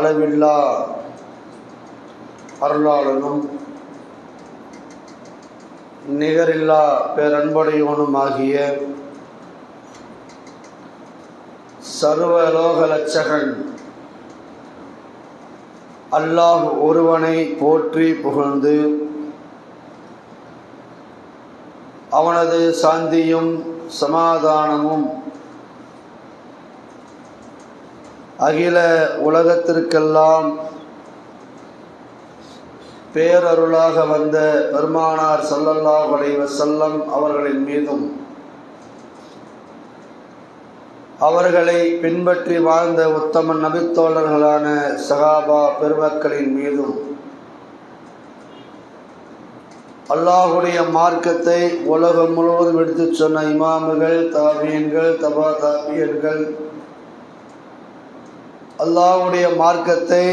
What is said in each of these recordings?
அளவில்லா அருளாளனும் நிகரில்லா பேரன்புடையோனும் ஆகிய சர்வலோக லட்சகன் அல்லாஹ் ஒருவனை போற்றி புகழ்ந்து அவனது சாந்தியும் சமாதானமும் அகில உலகத்திற்கெல்லாம் பேரருளாக வந்த பெருமானார் ஸல்லல்லாஹு அலைஹி வஸல்லம் அவர்களின் மீதும் அவர்களை பின்பற்றி வாழ்ந்த உத்தம நபித்தோழர்களான சஹாபா பெருமக்களின் மீதும் அல்லாஹுடைய மார்க்கத்தை உலகம் முழுவதும் எடுத்துச் சொன்ன இமாமுகள், தாபீன்கள், தபா தாபீன்கள், அல்லாஹுடைய மார்க்கத்தை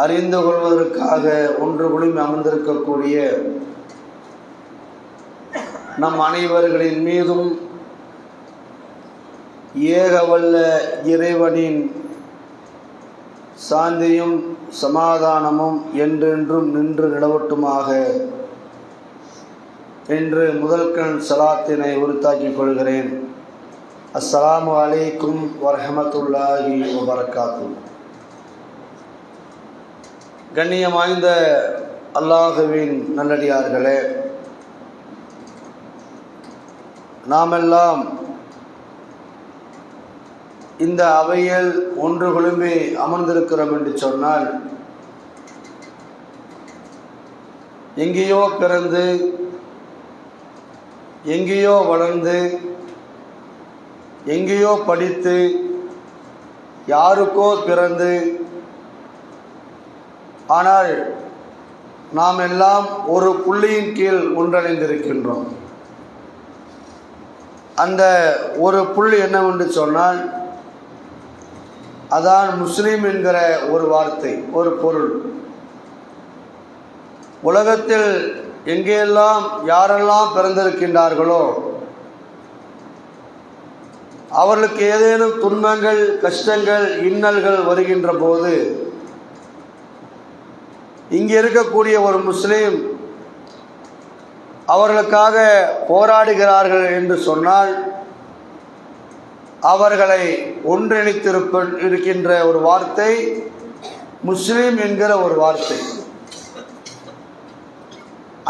அறிந்து கொள்வதற்காக ஒன்று குழுமி அமர்ந்திருக்கக்கூடிய நம் அனைவர்களின் மீதும் ஏகவல்ல இறைவனின் சாந்தியும் சமாதானமும் என்றென்றும் நின்று நிலவட்டுமாக என்று முதல்கண் சலாத்தினை உரித்தாக்கிக் கொள்கிறேன். அஸ்ஸலாமு அலைக்கும் வரஹ்மத்துல்லாஹி வபரகாத்துஹு. கண்ணியம் வாய்ந்த அல்லாஹுவின் நல்லடியார்களே, நாமெல்லாம் இந்த அவையில் ஒன்று குழுமி அமர்ந்திருக்கிறோம் என்று சொன்னால், எங்கேயோ பிறந்து எங்கேயோ வளர்ந்து எங்கேயோ படித்து யாருக்கோ பிறந்து, ஆனால் நாம் எல்லாம் ஒரு புள்ளியின் கீழ் ஒன்றிணைந்திருக்கின்றோம். அந்த ஒரு புள்ளி என்னவென்று சொன்னால், அதான் முஸ்லீம் என்கிற ஒரு வார்த்தை, ஒரு பொருள். உலகத்தில் எங்கெல்லாம் யாரெல்லாம் பிறந்திருக்கின்றார்களோ அவர்களுக்கு ஏதேனும் துன்பங்கள், கஷ்டங்கள், இன்னல்கள் வருகின்ற போது இங்கே இருக்கக்கூடிய ஒரு முஸ்லீம் அவர்களுக்காக போராடுகிறார்கள் என்று சொன்னால், அவர்களை ஒன்றிணைத்திருக்கின்ற ஒரு வார்த்தை முஸ்லீம் என்கிற ஒரு வார்த்தை.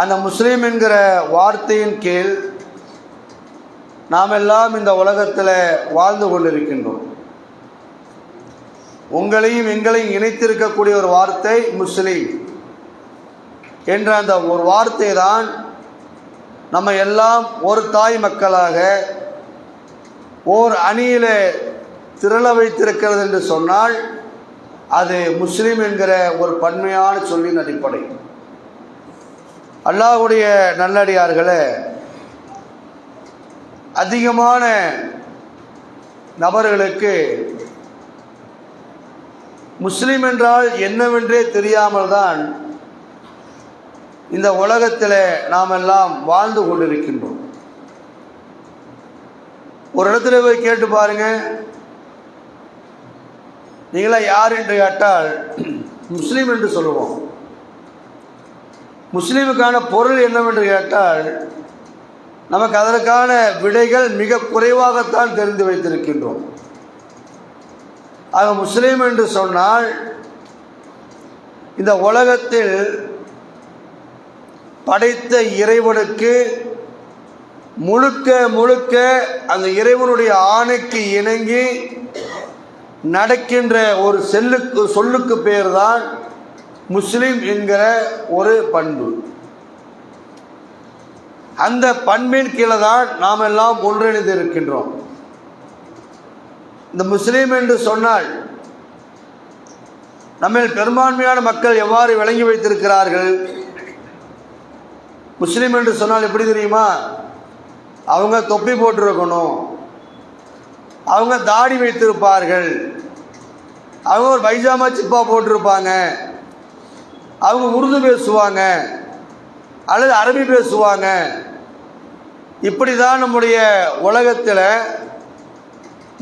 அந்த முஸ்லீம் என்கிற வார்த்தையின் கீழ் நாம் எல்லாம் இந்த உலகத்தில் வாழ்ந்து கொண்டிருக்கின்றோம். உங்களையும் எங்களையும் இணைத்திருக்கக்கூடிய ஒரு வார்த்தை முஸ்லீம் என்ற அந்த ஒரு வார்த்தை தான் நம்ம எல்லாம் ஒரு தாய் மக்களாக ஓர் அணியிலே திரள வைத்திருக்கிறது என்று சொன்னால், அது முஸ்லீம் என்கிற ஒரு பன்மையான சொல்லின் அடிப்படை. அல்லாஹ்வுடைய நல்லடியார்களே, அதிகமான நபர்களுக்கு முஸ்லீம் என்றால் என்னவென்றே தெரியாமல் தான் இந்த உலகத்தில் நாம் எல்லாம் வாழ்ந்து கொண்டிருக்கின்றோம். ஒரு இடத்துல போய் கேட்டு பாருங்க, நீங்களாம் யார் என்று கேட்டால் முஸ்லீம் என்று சொல்லுவோம். முஸ்லீமுக்கான பொருள் என்னவென்று கேட்டால் நமக்கு அதற்கான விடைகள் மிக குறைவாகத்தான் தெரிந்து வைத்திருக்கின்றோம். ஆக முஸ்லீம் என்று சொன்னால், இந்த உலகத்தில் படைத்த இறைவனுக்கு முழுக்க முழுக்க அந்த இறைவனுடைய ஆணைக்கு இணங்கி நடக்கின்ற ஒரு சொல்லுக்கு பேர் தான் முஸ்லீம் என்கிற ஒரு பண்பு. அந்த பண்பின் கீழே தான் நாம் எல்லாம் ஒன்றிணைந்து இருக்கின்றோம். இந்த முஸ்லீம் என்று சொன்னால் நம்ம பெரும்பான்மையான மக்கள் எவ்வாறு விளங்கி வைத்திருக்கிறார்கள்? முஸ்லீம் என்று சொன்னால் எப்படி தெரியுமா? அவங்க தொப்பி போட்டிருக்கணும், அவங்க தாடி வைத்திருப்பார்கள், அவங்க ஒரு பைஜாமா சிப்பா போட்டிருப்பாங்க, அவங்க உருது பேசுவாங்க அல்லது அரபி பேசுவாங்க. இப்படி தான் நம்முடைய உலகத்தில்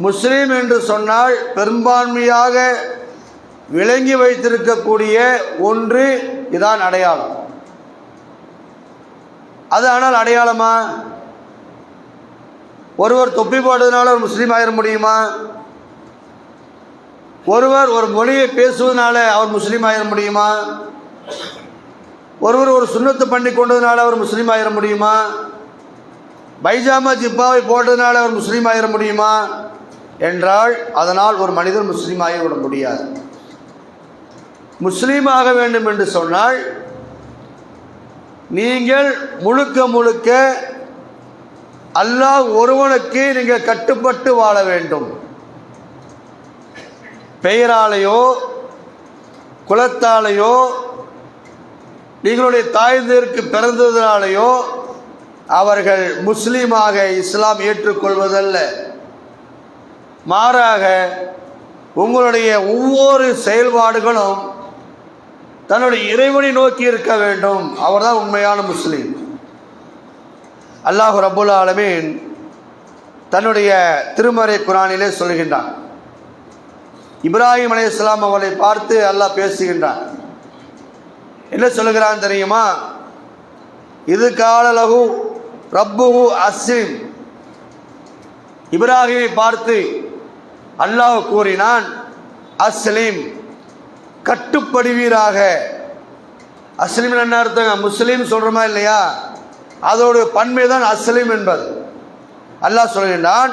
முஸ்லீம் என்று சொன்னால் பெரும்பான்மையாக விளங்கி வைத்திருக்கக்கூடிய ஒன்று இதான் அடையாளம். அது ஆனால் அடையாளமா? ஒருவர் தொப்பி போடுறதுனால ஒரு முஸ்லீம் ஆயிட முடியுமா? ஒருவர் ஒரு மொழியை பேசுவதனால அவர் முஸ்லீம் ஆயிட முடியுமா? ஒருவர் ஒரு சுன்னத்து பண்ணி கொண்டதுனால அவர் முஸ்லீம் ஆயிட முடியுமா? பைஜாமா ஜிப்பாவை போட்டதுனால அவர் முஸ்லீம் ஆயிட முடியுமா என்றால் அதனால் ஒரு மனிதர் முஸ்லீம் ஆகிவிட முடியாது. முஸ்லீம் ஆக வேண்டும் என்று சொன்னால் நீங்கள் முழுக்க முழுக்க அல்லாஹ் ஒருவனுக்கு நீங்கள் கட்டுப்பட்டு வாழ வேண்டும். பெயராலேயோ குலத்தாலேயோ நீங்களுடைய தாய்ந்தருக்கு பிறந்ததினாலேயோ அவர்கள் முஸ்லீமாக இஸ்லாம் ஏற்றுக்கொள்வதல்ல. மாறாக உங்களுடைய ஒவ்வொரு செயல்பாடுகளும் தன்னுடைய இறைவனை நோக்கி இருக்க வேண்டும். அவர்தான் உண்மையான முஸ்லீம். அல்லாஹ் ரப்புல் ஆலமீன் தன்னுடைய திருமறை குர்ஆனிலே சொல்கின்றான். இப்ராஹிம் அலைஹிஸ்ஸலாம் அவரை பார்த்து அல்லாஹ் பேசுகின்றான். என்ன சொல்லுகிறான் தெரியுமா? இது கால லஹு ரப்புஹு அஸ்லிம். இப்ராஹிமை பார்த்து அல்லாஹ் கூறினான், அஸ்லிம், கட்டுப்படுவீராக. அஸ்லிம் என்ன அர்த்தங்க? முஸ்லீம் சொல்கிறோமா இல்லையா, அதோட பன்மை தான் அஸ்லிம் என்பது. அல்லாஹ் சொல்கின்றான்,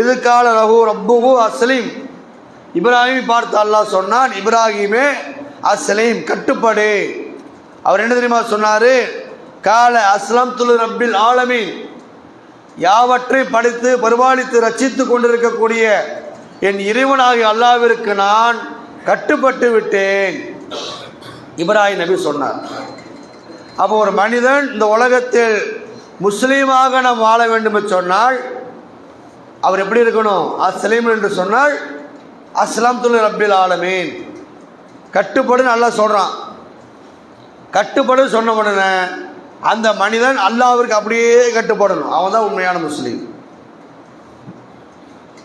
இது கால லஹு ரப்புஹு அஸ்லிம். இப்ராஹிமை பார்த்து அல்லாஹ் சொன்னான், இப்ராஹிமே அஸ்லிம், கட்டுப்படு. அவர் என்ன தெரியுமா சொன்னார்? கால அஸ்லம் துல் ரப்பில் ஆலமீன், யாவற்றை படித்து பரிபாலித்து ரட்சித்து கொண்டிருக்கக்கூடிய என் இறைவனாகிய அல்லாஹ்விற்கு நான் கட்டுப்பட்டு விட்டேன். இப்ராஹிம் நபி சொன்னார். அப்போ ஒரு மனிதன் இந்த உலகத்தில் முஸ்லீமாக நாம் வாழ வேண்டும் என்று சொன்னால் அவர் எப்படி இருக்கணும்? அஸ்லீம் என்று சொன்னால் அஸ்லாம் துல் ரப்பில் ஆலமீன், கட்டுப்படு நல்லா சொல்கிறான். கட்டுப்படு சொன்ன உடனே அந்த மனிதன் அல்லாஹ்விற்கு அப்படியே கட்டுப்படணும். அவன் தான் உண்மையான முஸ்லீம்.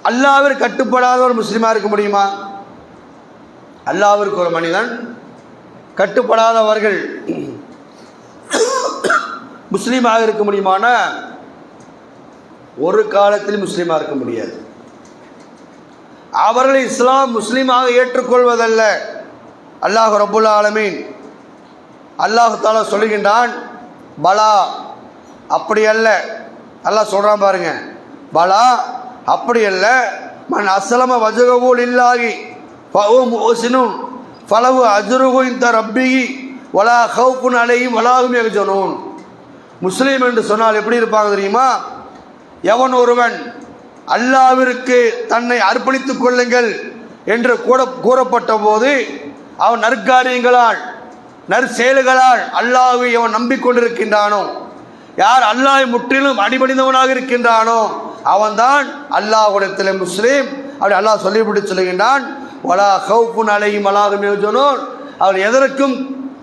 அல்லாஹ்விற்கு கட்டுப்படாத ஒரு முஸ்லீமாக இருக்க முடியுமா? அல்லாஹ்விற்கு ஒரு மனிதன் கட்டுப்படாதவர்கள் முஸ்லீமாக இருக்க முடியுமானா ஒரு காலத்தில் முஸ்லீமாக இருக்க முடியாது. அவர்களை இஸ்லாம் முஸ்லீமாக ஏற்றுக்கொள்வதல்ல. அல்லாஹ் ரப்புல் ஆலமீன் அல்லாஹ் தஆலா சொல்லுகின்றான், பலா, அப்படி அல்ல. அல்லாஹ் சொல்கிறான் பாருங்க, பலா, அப்படி அல்ல. மன் அஸ்லம வஜ்ஹஹு லில்லாஹி ஃபஹுவ முஹ்ஸினுன் ஃபலஹு அஜ்ருஹு இன்த ரப்பிஹி வலா கௌஃபுன் அலைஹிம் வலா ஹும் யஹ்ஸனூன். முஸ்லீம் என்று சொன்னால் எப்படி இருப்பாங்க தெரியுமா? எவன் ஒருவன் அல்லாஹ்விற்கு தன்னை அர்ப்பணித்துக் கொள்ளுங்கள் என்று கூறப்பட்ட போது அவன் நற்காரியங்களால் நற்செயல்களால் அல்லாஹ்வை அவன் நம்பிக்கொண்டிருக்கின்றானோ, யார் அல்லாஹ்வை முற்றிலும் அடிபணிந்தவனாக இருக்கின்றானோ அவன்தான் அல்லாஹ்விடத்தில் முஸ்லீம். அப்படி அல்லாஹ் சொல்லிவிட்டு சொல்லுகின்றான், வலா கௌஃபுன் அலைஹிம் வலா ஹும் யஹ்ஸனூன். அவர்கள் எதற்கும்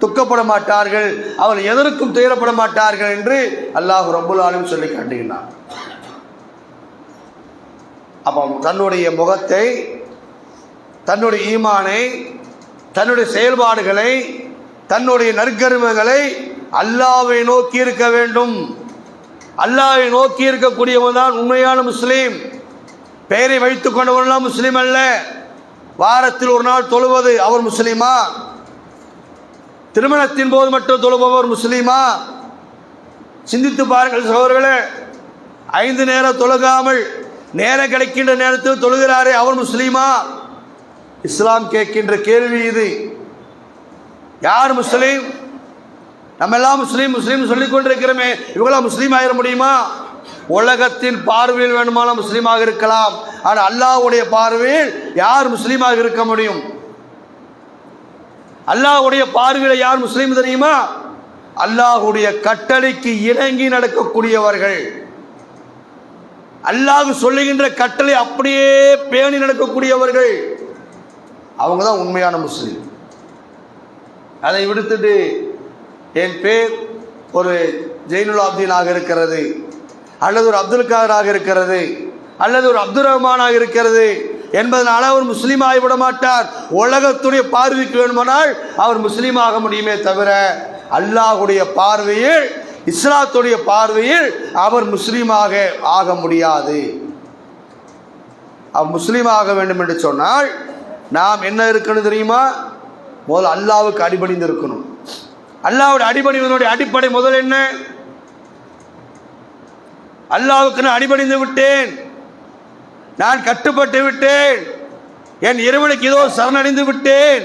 துக்கப்பட மாட்டார்கள், அவர்கள் எதற்கும் துயரப்பட மாட்டார்கள் என்று அல்லாஹ் ரப்புல் ஆலமீன் சொல்லி காட்டுகின்றான். அப்போ தன்னுடைய முகத்தை, தன்னுடைய ஈமானை, தன்னுடைய செயல்பாடுகளை, தன்னுடைய நற்கருமங்களை அல்லாஹ்வை நோக்கி இருக்க வேண்டும். அல்லாஹ்வை நோக்கி இருக்கக்கூடியவன் தான் உண்மையான முஸ்லீம். பெயரை வைத்துக் கொண்டவன்லாம் முஸ்லீம் அல்ல. வாரத்தில் ஒரு நாள் தொழுவது அவர் முஸ்லீமா? திருமணத்தின் போது மட்டும் தொழுபவர் முஸ்லீமா? சிந்தித்து பாருங்கள் சகோதரர்களே. 5 நேரம் தொழுகாமல் நேரம் கிடைக்கின்ற நேரத்தில் தொழுகிறாரே அவர் முஸ்லீமா? இஸ்லாம் கேட்கின்ற கேள்வி இது. யார் முஸ்லீம்? நம்ம எல்லாம் முஸ்லீம் முஸ்லீம் சொல்லிக் கொண்டிருக்கிறோமே, இவங்களாம் முஸ்லீம் ஆகிட முடியுமா? உலகத்தின் பார்வையில் வேணுமானால் முஸ்லீமாக இருக்கலாம். ஆனால் அல்லாஹ்வுடைய பார்வையில் யார் முஸ்லீமாக இருக்க முடியும்? அல்லாஹ்வுடைய பார்வையில் யார் முஸ்லீம் தெரியுமா? அல்லாஹ்வுடைய கட்டளைக்கு இணங்கி நடக்கக்கூடியவர்கள், அல்லாஹ் சொல்லுகின்ற கட்டளை அப்படியே பேணி நடக்கக்கூடியவர்கள், அவங்க தான் உண்மையான முஸ்லீம். அதை விடுத்துட்டு என் பேர் ஒரு ஜெயினுல் ஆப்தீனாக இருக்கிறது, அல்லது ஒரு அப்துல் காதராக இருக்கிறது, அல்லது ஒரு அப்துல் ரஹ்மானாக இருக்கிறது என்பதனால அவர் முஸ்லீம் ஆகிவிட மாட்டார். உலகத்துடைய பார்வைக்கு வேண்டுமானால் அவர் முஸ்லீம் ஆக முடியுமே தவிர அல்லாஹ்வுடைய பார்வையில், இஸ்லாத்துடைய பார்வையில் அவர் முஸ்லீமாக ஆக முடியாது. அவர் முஸ்லீம் ஆக வேண்டும் என்று சொன்னால் நாம் என்ன இருக்கணும் தெரியுமா? முதல்ல அல்லாஹ்வுக்கு அடிபணிந்து இருக்கணும். அல்லாஹ்வுடைய அடிபணிவதனுடைய அடிப்படை முதல் என்ன? அல்லாஹ்வுக்கு நான் அடிபணிந்து விட்டேன், நான் கட்டுப்பட்டு விட்டேன், என் இறைவனுக்கு இதோ சரணடைந்து விட்டேன்,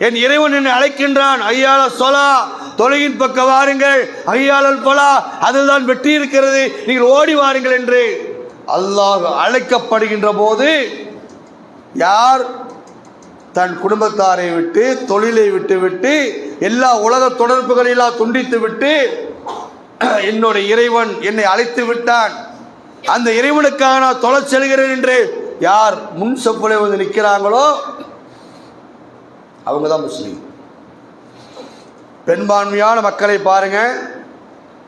என் இறைவன் என்னை அழைக்கின்றான், ஐயால சொலா, தொழுகின் பக்க வாருங்கள், ஐயாலல் பலா, அதுதான் வெற்றி இருக்கிறது, நீங்கள் ஓடி வாருங்கள் என்று அல்லாஹ் அழைக்கப்படுகின்ற போது யார் தன் குடும்பத்தாரை விட்டு, தொழிலை விட்டு எல்லா உலக தொடர்புகளெல்லாம் துண்டித்து விட்டு என்னுடைய இறைவன் என்னை அழைத்து விட்டான், அந்த இறைவனுக்காக நான் தொலை செல்கிறேன் என்று யார் முன் செப்பலை வந்து நிற்கிறாங்களோ அவங்க தான் முஸ்லீம். பெரும்பான்மையான மக்களை பாருங்க,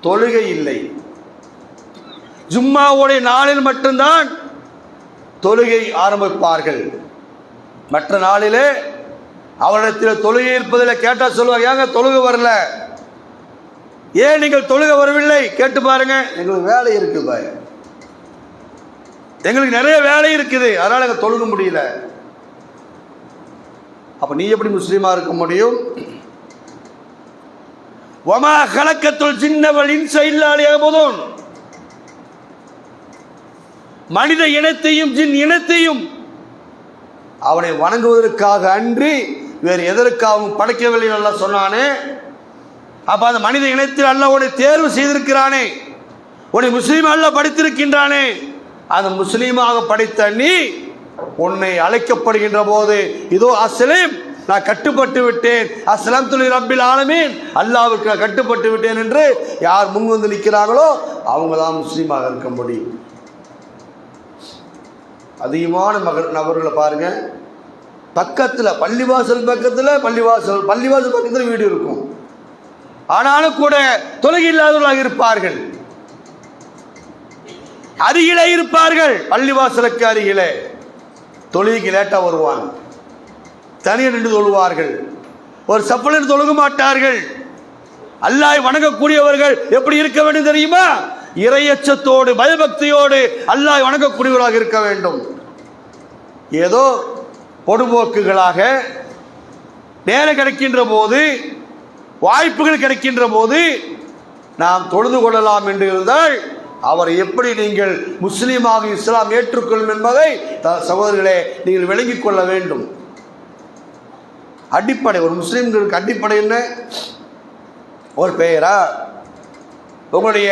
தொழுகை இல்லை. ஜும்மாவுடைய நாளில் மட்டும்தான் தொழுகை ஆரம்பிப்பார்கள். மற்ற நாளிலே அவரிடத்தில் தொழுகை இருப்பதில் கேட்டால் சொல்லுவார், ஏங்க தொழுகை வரல, ஏன் நீங்கள் தொழுகை வரவில்லை கேட்டு பாருங்க. எங்களுக்கு வேலை இருக்குது பாய், எங்களுக்கு நிறைய வேலை இருக்குது, அதனால எங்க தொழுக முடியல. அப்ப நீ எப்படி முஸ்லீமா இருக்க முடியும்? வமா கலக்கத்துள் சின்னவள் இன்ச இல்லாலிய போதும், மனித இனத்தையும் ஜின் இனத்தையும் அவனை வணங்குவதற்காக அன்றி வேறு எதற்காகவும் படைக்கவில்லை நல்லா சொன்னானே. அப்ப அந்த மனித இனத்தில் அல்லாஹ் உன்னை தேர்வு செய்திருக்கிறானே, உன்னை முஸ்லீம் அல்லாஹ் படைத்திருக்கின்றானே, அந்த முஸ்லீமாக படைத்த நீ உன்னை அழைக்கப்படுகின்ற போது இதோ அஸ்ஸலாம், நான் கட்டுப்பட்டு விட்டேன், அஸ்ஸலாம் துலி ரப்பில் ஆலமீன், அல்லாஹ்வுக்கு நான் கட்டுப்பட்டு விட்டேன் என்று யார் முன் வந்து நிற்கிறாங்களோ அவங்க தான் முஸ்லீமாக இருக்க முடியும். அதிகமான நபர்களை பாருங்க, பக்கத்தில் பள்ளிவாசல் பக்கத்தில் வீடு இருக்கும், ஆனாலும் கூட தொழுகை இல்லாதவர்களாக இருப்பார்கள், அருகிலே இருப்பார்கள், பள்ளிவாசலுக்கு அருகிலே தொழுகைக்கு லேட்டாக வருவாங்க, தனியாக நின்று தொழுவார்கள், ஒரு சப்பலில் தொழுக மாட்டார்கள். அல்லாஹ்வை வணங்கக்கூடியவர்கள் எப்படி இருக்க வேண்டும் தெரியுமா? இறையச்சத்தோடு பயபக்தியோடு அல்லாஹ்வை வணங்கக்கூடியவராக இருக்க வேண்டும். ஏதோ பொடுபோக்குகளாக நேரம் கிடைக்கின்ற போது, வாய்ப்புகள் கிடைக்கின்ற போது நாம் தொழுது கொள்ளலாம் என்று இருந்தால் அவரை எப்படி நீங்கள் முஸ்லீமாக இஸ்லாம் ஏற்றுக்கொள்ளும் என்பதை சகோதரர்களே நீங்கள் விளங்கிக் கொள்ள வேண்டும். அடிப்படை, ஒரு முஸ்லீம்களுக்கு அடிப்படை என்ன? ஒரு பெயரா, உங்களுடைய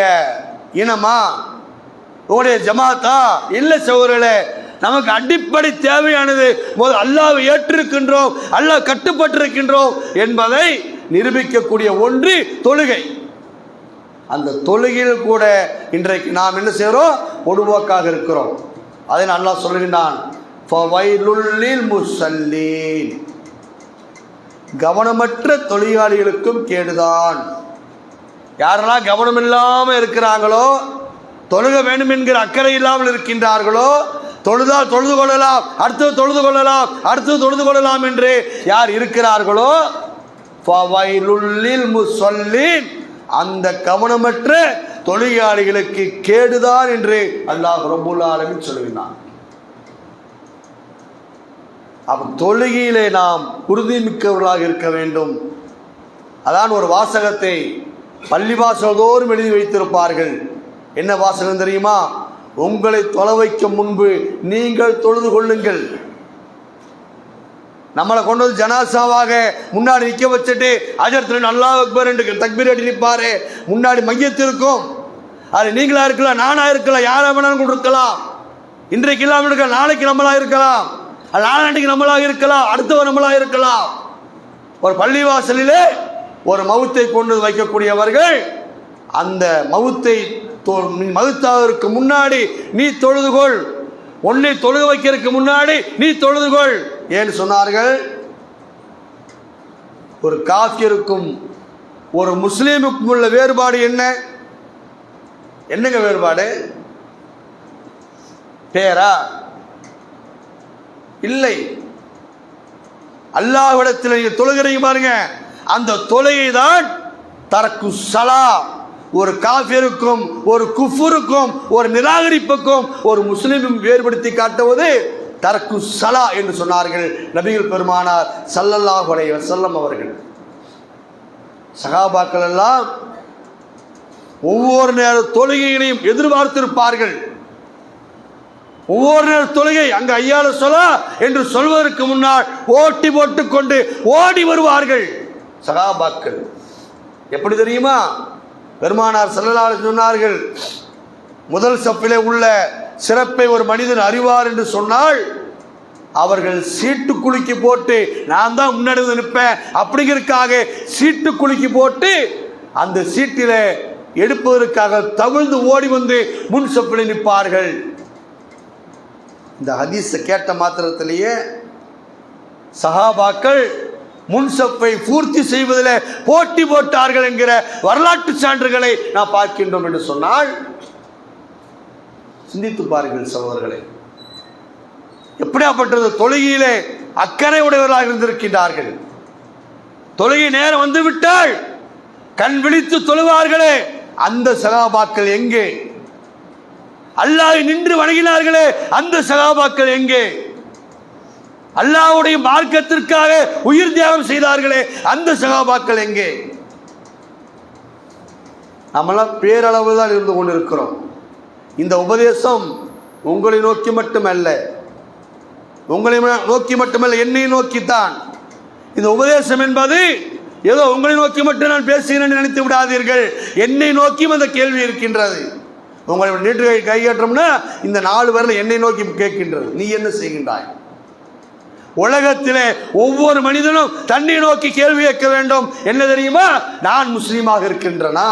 இனமா, உங்களுடைய ஜமாத்தா? இல்லை சகோதரர்களே, நமக்கு அடிப்படை தேவையானது முதல் அல்லாஹ்வை ஏற்றிருக்கின்றோம், அல்லாஹ் கட்டுப்பட்டிருக்கின்றோம் என்பதை நிரூபிக்கக்கூடிய ஒன்று தொழுகை. அந்த தொழுகையில் கூட இன்றைக்கு நாம் என்ன செய்கிறோம்? பொதுவாக்காக இருக்கிறோம். அதை அல்லாஹ் சொல்லுகின்றான், ஃபவைலுல் லில் முஸல்லீன், கவனமற்ற தொழிலாளிகளுக்கும் கேடுதான். யாரெல்லாம் கவனம் இல்லாமல் இருக்கிறாங்களோ, தொழுக வேண்டும் என்கிற அக்கறை இல்லாமல் இருக்கின்றார்களோ, தொழுதால் தொழுது கொள்ளலாம், அடுத்தது தொழுது கொள்ளலாம், அடுத்தது தொழுது கொள்ளலாம் என்று யார் இருக்கிறார்களோ, ஃபவைலுல் லில் முஸல்லீன், அந்த கவனமற்ற தொழுகையாளிகளுக்கு கேடுதான் என்று அல்லாஹ் ரப்பல் ஆலமீன் சொல்லுகிறான். அப்ப தொழுகையிலே நாம் உறுதி மிக்கவர்களாக இருக்க வேண்டும். அதான் ஒரு வாசகத்தை பள்ளிவாசல் தோறும் எழுதி வைத்திருப்பார்கள். என்ன வாசகம் தெரியுமா? உங்களை தொலை வைக்கும் முன்பு நீங்கள் தொழுது கொள்ளுங்கள். நம்மளை கொண்டு வந்து ஜனாசாவாக முன்னாடி நிற்க வச்சுட்டு அஜர்த்து அல்லாஹ் அக்பர் என்று தக்பீர் அடி நிற்பாரு. முன்னாடி மையத்து இருக்கும், அது நீங்களா இருக்கலாம், நானா இருக்கலாம், யாரா வேணாலும் இருக்கலாம். இன்றைக்கு இல்லாமல் இருக்கலாம், நாளைக்கு நம்மளா இருக்கலாம், நாளைக்கு நம்மளாக இருக்கலாம், அடுத்தவர் நம்மளாக இருக்கலாம். ஒரு பள்ளிவாசலிலே ஒரு மவுத்தை கொண்டு வைக்கக்கூடியவர்கள் அந்த மவுத்தாவிற்கு முன்னாடி நீ தொழுதுகொள், உன்னை தொழுக வைக்கிறதுக்கு முன்னாடி நீ தொழுதுகொள் ஏன் சொன்னார்கள்? ஒரு காஃபிருக்கும் ஒரு முஸ்லீமுக்கும் உள்ள வேறுபாடு என்ன? என்னங்க வேறுபாடு? பேரா? இல்லை. அல்லாஹ்விடத்தில் நீங்க தொழுகிறீங்க பாருங்க, அந்த தொழுகை தான் தரக்கு ஸலா. ஒரு காஃபிருக்கும் ஒரு குஃபுருக்கும் ஒரு நிராகரிப்புக்கும் ஒரு முஸ்லிமும் வேறுபடுத்தி காட்டுவது தரக்கு ஸலா என்று சொன்னார்கள் நபிகள் பெருமானார் ஸல்லல்லாஹு அலைஹி வஸல்லம் அவர்கள். சஹாபாக்கள் எல்லாம் ஒவ்வொரு நேர தொழுகையினையும் எதிர்பார்த்திருப்பார்கள். ஒவ்வொரு நேர தொழுகை அங்கு ஐயால ஸலா என்று சொல்வதற்கு முன்னால் போட்டி போட்டுக் கொண்டு ஓடி வருவார்கள் சஹாபாக்கள். எப்படி தெரியுமா? பெருமானார் ஸல்லல்லாஹு அலைஹி சொன்னார்கள், முதல் சப்பிலே உள்ள சிறப்பை ஒரு மனிதன் அறிவார் என்று சொன்னால் அவர்கள் சீட்டு குலுக்கி போட்டு, நான் தான் முன்னாடி நிற்பேன் அப்படிங்கிறதுக்காக சீட்டு குலுக்கி போட்டு அந்த சீட்டில எடுப்பதற்காக தவிழ்ந்து ஓடி வந்து முன் சப்பிலே நிற்பார்கள். இந்த ஹதீஸை கேட்ட மாத்திரத்திலேயே சஹாபாக்கள் முன்சப்பை பூர்த்தி செய்வதில் போட்டி போட்டார்கள் என்கிற வரலாற்று சான்றுகளை நாம் பார்க்கின்றோம் என்று சொன்னால் சிந்தித்து பாருங்கள் சகோதரர்களே. எப்படியாப்பட்டது தொழுகையிலே அக்கறை உடையவர்களாக இருந்திருக்கின்றார்கள். தொழுகை நேரம் வந்துவிட்டால் கண் விழித்து தொழுவார்களே, அந்த சகாபாக்கள் எங்கே? அல்லாஹ்வை நின்று வணங்கினார்களே, அந்த சகாபாக்கள் எங்கே? அல்லாஹ்வுடைய மார்க்கத்திற்காக உயிர் தியாகம் செய்தார்களே, அந்த சகாபாக்கள் எங்கே? நம்மளாம் பேரளவு தான் இருந்து கொண்டிருக்கிறோம். இந்த உபதேசம் உங்களை நோக்கி மட்டுமல்ல, உங்களை நோக்கி மட்டுமல்ல, என்னை நோக்கித்தான். இந்த உபதேசம் என்பது ஏதோ உங்களை நோக்கி மட்டும் நான் பேசுகிறேன் நினைத்து விடாதீர்கள். என்னை நோக்கியும் அந்த கேள்வி இருக்கின்றது. உங்களை நீட்டு கையேற்றோம்னா இந்த 4 பேரில் என்னை நோக்கி கேட்கின்றது, நீ என்ன செய்கின்றாய்? உலகத்திலே ஒவ்வொரு மனிதனும் தன்னை நோக்கி கேள்வி கேட்க வேண்டும். என்ன தெரியுமா? நான் முஸ்லீமாக இருக்கின்றனா?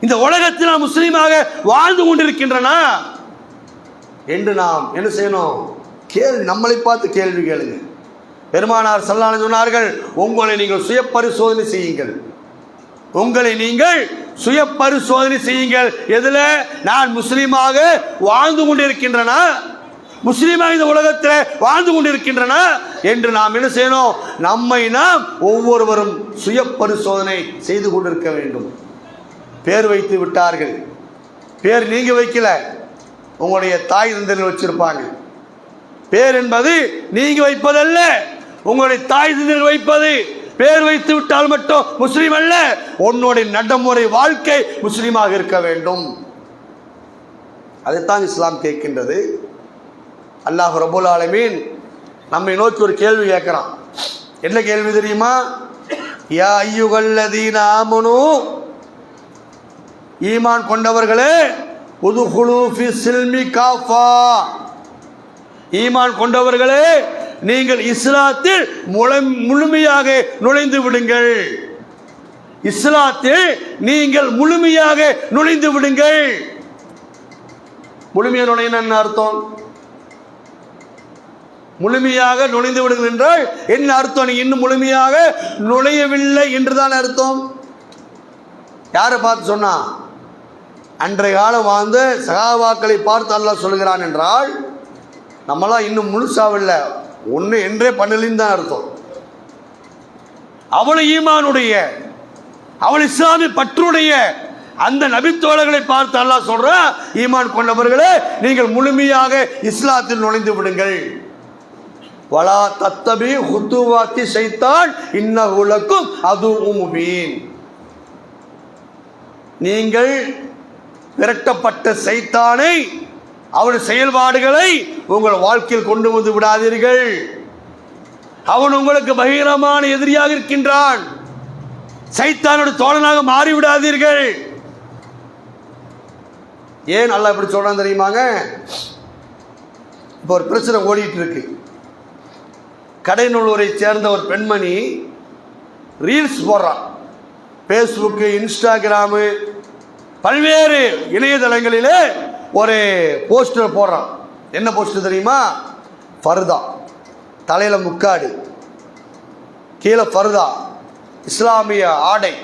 இந்த உலகத்தில் நான் முஸ்லீமாக வாழ்ந்து கொண்டிருக்கின்றனா என்று நாம் என்ன செய்யணும்? கேள்வி, நம்மளை பார்த்து கேள்வி கேளுங்க. பெருமானார் ஸல்லல்லாஹு அலைஹி சொன்னார்கள், உங்களை நீங்கள் சுய பரிசோதனை செய்யுங்கள். உங்களை நீங்கள் சுய பரிசோதனை செய்யுங்கள். எதுல? நான் முஸ்லீமாக வாழ்ந்து கொண்டிருக்கின்றனா, முஸ்லீமாக இந்த உலகத்தில் வாழ்ந்து கொண்டிருக்கின்றனா என்று நாம் என்ன செய்யணும்? நம்மை நாம் ஒவ்வொருவரும் சுய பரிசோதனை செய்து கொண்டிருக்க வேண்டும். பேர் வைத்து விட்டார்கள், பேர் நீங்க வைக்கல, உங்களுடைய தாய் தந்தையர் வச்சிருப்பாங்க. பேர் என்பது நீங்க வைப்பதல்ல, உங்களுடைய தாய் தந்தையர் வைப்பது. பேர் வைத்து விட்டால் மட்டும் முஸ்லீம் அல்ல, உன்னுடைய நடைமுறை வாழ்க்கை முஸ்லீமாக இருக்க வேண்டும். அதைத்தான் இஸ்லாம் கேட்கின்றது. அல்லாஹ் ரப்பல் ஆலமீன் நம்மை நோக்கி ஒரு கேள்வி கேட்கிறான். என்ன கேள்வி தெரியுமா? யா அய்யுஹல்லதீன ஆமனூ, ஈமான் கொண்டவர்களே, உதுகுலு ஃபி ஸில்மி காஃபா, ஈமான் கொண்டவர்களே, நீங்கள் இஸ்லாத்தில் முழுமையாக நுழைந்து விடுங்கள். இஸ்லாத்தில் நீங்கள் முழுமையாக நுழைந்து விடுங்கள். முழுமையாக நுழைய என்ன அர்த்தம்? முழுமையாக நுழைந்து விடுங்கள் என்றால் என்ன அர்த்தம்? நீங்க இன்னும் முழுமையாக நுழையவில்லை என்றுதான் அர்த்தம். யாரை பார்த்து சொன்னா? அன்றைய காலம் வாழ்ந்த சகாபாக்களை பார்த்து அல்லாஹ் சொல்கிறான் என்றால் நம்மளாம் இன்னும் முழுசாவில்லை, ஒன்று என்றே பண்ணலின்னு தான் அர்த்தம். அவள் ஈமானுடைய, அவள் இஸ்லாமிய பற்றுடைய அந்த நபித்தோழர்களை பார்த்து அல்லாஹ் சொல்றா, ஈமான் கொண்டவர்களே, நீங்கள் முழுமையாக இஸ்லாத்தில் நுழைந்து விடுங்கள். வலா தத்தபி ஹுதுவாத்தி ஷைத்தான் இன்னஹு லக்கும் அதுவும் முபீன், நீங்கள் விரட்டப்பட்ட சைத்தானை, அவனுடைய செயல்பாடுகளை உங்கள் வாழ்க்கையில் கொண்டு வந்து விடாதீர்கள். அவன் உங்களுக்கு பகிரமான எதிரியாக இருக்கின்றான். சைத்தானுடைய தோழனாக மாறிவிடாதீர்கள். ஏன் அல்லாஹ் இப்படி சொல்றான் தெரியுமாங்க? இப்போ ஒரு பிரச்சனை ஓடிட்டு இருக்கு. கடைநல்லூரை சேர்ந்த ஒரு பெண்மணி ரீல்ஸ் போடுறான். ஃபேஸ்புக்கு, இன்ஸ்டாகிராமு, பல்வேறு இணையதளங்களிலே ஒரு போஸ்டர் போடுறான். என்ன போஸ்டர் தெரியுமா? ஃபர்தா, தலையில் முக்காடு, கீழே ஃபர்தா, இஸ்லாமிய ஆடை,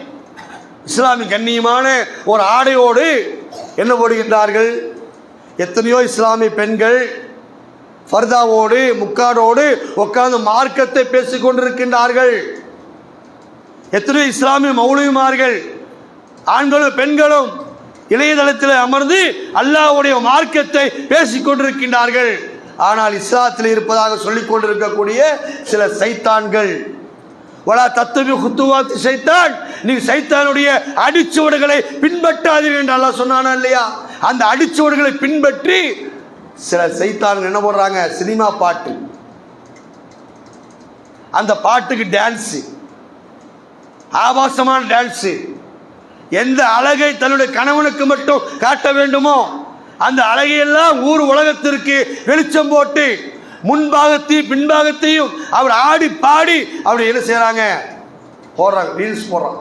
இஸ்லாமிய கண்ணியமான ஒரு ஆடையோடு என்ன போடுகின்றார்கள்? எத்தனையோ இஸ்லாமிய பெண்கள் ஃபர்தாவோடு முக்காடோடு உட்கார்ந்து மார்க்கத்தை பேசிக் கொண்டிருக்கின்றார்கள். எத்தனையோ இஸ்லாமிய மௌலவிமார்கள் ஆண்களும் பெண்களும் இணையதளத்தில் அமர்ந்து அல்லாஹ்வுடைய மார்க்கத்தை பேசிக் கொண்டிருக்கின்றார்கள். ஆனால் இஸ்லாத்தில் இருப்பதாக சொல்லிக் கொண்டிருக்கக்கூடிய சில சைத்தான்கள், வலா தத்துவி குத்துவாத்து சைத்தான், நீ சைத்தானுடைய அடிச்சுவடுகளை பின்பற்றாதீர்கள் என்று அல்லாஹ் சொன்னானா இல்லையா? அந்த அடிச்சுவடுகளை பின்பற்றி சில சைத்தான்கள் என்ன போடுறாங்க, சினிமா பாட்டு, அந்த பாட்டுக்கு டான்ஸு, ஆபாசமான டான்ஸு, எந்த அழகை தன்னுடைய கணவனுக்கு மட்டும் காட்ட வேண்டுமோ அந்த அழகையெல்லாம் ஊர் உலகத்திற்கு வெளிச்சம் போட்டு முன்பாகத்தையும் பின்பாகத்தையும் அவர் ஆடி பாடி அப்படி என்ன செய்யறாங்க, போடுறாங்க, ரீல்ஸ் போடுறாங்க.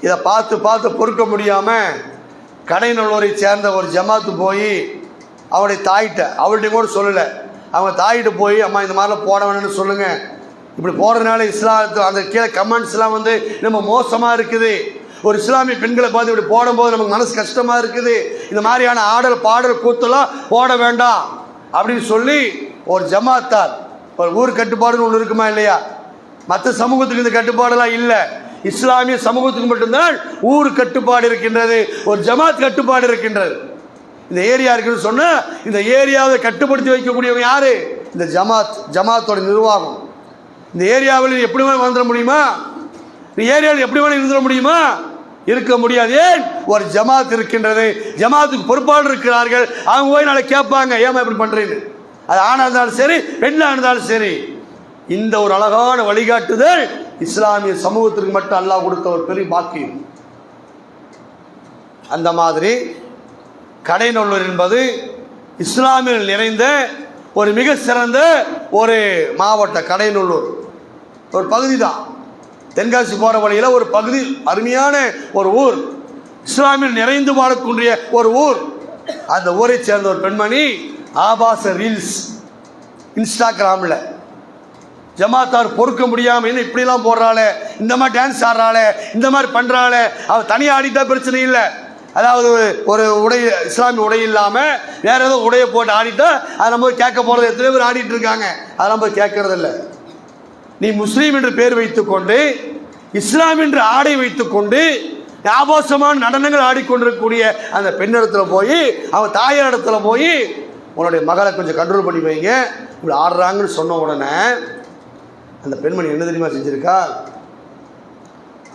இதை பார்த்து பார்த்து பொறுக்க முடியாம கடைநல்லூரை சேர்ந்த ஒரு ஜமாத்து போய் அவருடைய தாயிட்ட, அவள்கிட்ட கூட சொல்லலை, அவங்க தாயிட்ட போய் அம்மா இந்த மாதிரிலாம் போட வேணும்னு சொல்லுங்க, இப்படி போடுறதுனால இஸ்லாத்து அந்த கீழே கமெண்ட்ஸ்லாம் வந்து நம்ம மோசமாக இருக்குது, ஒரு இஸ்லாமிய பெண்களை பார்த்து இப்படி போடும்போது நமக்கு மனசு கஷ்டமாக இருக்குது, இந்த மாதிரியான ஆடல் பாடல் கூத்தெல்லாம் போட வேண்டாம் அப்படின்னு சொல்லி ஒரு ஜமாத்தார், ஒரு ஊர் கட்டுப்பாடுன்னு ஒன்று இருக்குமா இல்லையா? மற்ற சமூகத்துக்கு இந்த கட்டுப்பாடெல்லாம் இல்லை, இஸ்லாமிய சமூகத்துக்கு மட்டும்தான் ஊர் கட்டுப்பாடு இருக்கின்றது, ஒரு ஜமாத் கட்டுப்பாடு இருக்கின்றது. இந்த ஏரியா இருக்குன்னு சொன்னா இந்த ஏரியாவை கட்டுப்படுத்தி வைக்கக்கூடியவங்க யாரு? இந்த ஜமாத்தோட நிர்வாகம். இந்த ஏரியாவில் எப்படி வேணும் வந்துட முடியுமா? இந்த ஏரியாவில் எப்படி வேணும் இருந்துட முடியுமா? இருக்க முடியாது. ஏன்? ஒரு ஜமாத் இருக்கின்றது, ஜமாத்துக்கு பொறுப்பாளர் இருக்கிறார்கள். அவங்க போய் நாளை கேட்பாங்க, ஏமா இப்படி பண்றீங்க, அது ஆணா இருந்தாலும் சரி பெண்ணா இருந்தாலும் சரி. இந்த ஒரு அழகான வழிகாட்டுதல் இஸ்லாமிய சமூகத்திற்கு மட்டும் அல்லாஹ் கொடுத்த ஒரு பெரிய பாக்கியம். அந்த மாதிரி கடைநல்லூர் என்பது இஸ்லாமியர்கள் நிறைந்த ஒரு மிக சிறந்த ஒரு மாவட்ட. கடைநல்லூர் ஒரு பகுதி தான், தென்காசி போற வழியில் ஒரு பகுதி, அருமையான ஒரு ஊர், இஸ்லாமியர்கள் நிறைந்து வாழக்கூடிய ஒரு ஊர். அந்த ஊரை சேர்ந்த ஒரு பெண்மணி ஆபாச ரீல்ஸ் இன்ஸ்டாகிராமில் ஜமாத்தார் பொறுக்க முடியாமல் என்ன இப்படிலாம் போடுறாளே, இந்த மாதிரி டான்ஸ் ஆடுறாளே, இந்த மாதிரி பண்ணுறாளே, அவள் தனியாக ஆடிட்டா பிரச்சனை இல்லை, அதாவது ஒரு உடை இஸ்லாமிய உடை இல்லாமல் வேற ஏதோ உடையை போட்டு ஆடிட்டா அதை நம்ம கேட்க போகிறது. எத்தனை பேர் ஆடிட்டு இருக்காங்க, அதெல்லாம் போய் கேட்கறது இல்லை. நீ முஸ்லீம் என்று பேர் வைத்துக்கொண்டு இஸ்லாம் என்று ஆடை வைத்துக்கொண்டு ஆபாசமான நடனங்கள் ஆடிக்கொண்டிருக்கக்கூடிய அந்த பெண்ணிடத்துல போய் அவன் தாயார் இடத்துல போய் உன்னுடைய மகளை கொஞ்சம் கண்ட்ரோல் பண்ணி வைங்க இப்படி ஆடுறாங்கன்னு சொன்ன உடனே அந்த பெண்மணி என்ன தெரியுமா செஞ்சிருக்கா?